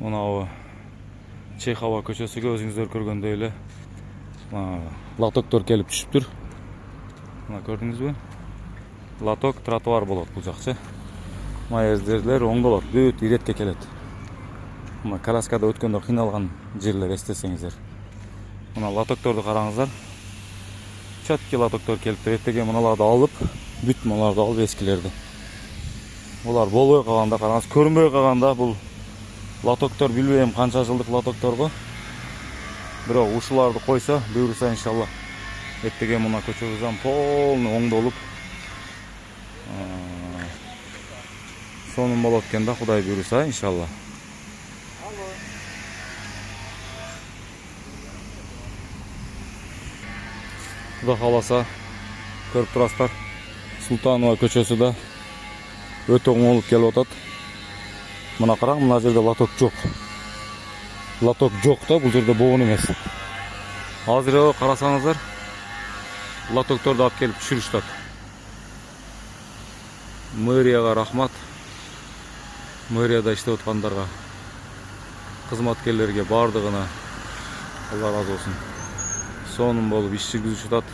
Мынау Чехова көчөсүгө өзүңүздөр көргөндөй эле лотоктор келип түшүптүр. Мына көрдүңүзбү? Лоток тротуар болот бул жакчы. Мына жерлер оңдолот, бүт иретке келет. Мына коляскада өткөндө кыйналган жерлер эстесеңиздер. Мына лотокторду караңыздар. Четкий лотоктор келиптир. Эртеге мыналарды алып, бүт мыналарды алып эскилерди. Булар болбой калганда караңыз, көрүнбөй калганда бул лотоктор билбейм канча жылдык лотокторго. Бирок ушуларды койсо, буюрса иншалла эртеге мына көчөбүздөн полный оңдолуп сонун болот экен да, Кудай буюрса иншалла. Кудай кааласа көрүп турасыздар. Султанова көчөсү да өтө оңолуп келип атат. Мына караң, мына жерде лоток жок. Лоток жок да, бул жерде болгон эмес. Азыр карасаңыздар, лотокторду алып келип түшүрүштү. Мэрияга рахмат. Мэрияда иштеп аткандарга, кызматкерлерге бардыгына Алла разы болсун. Сонун болуп иш жүргүзүшүп атат.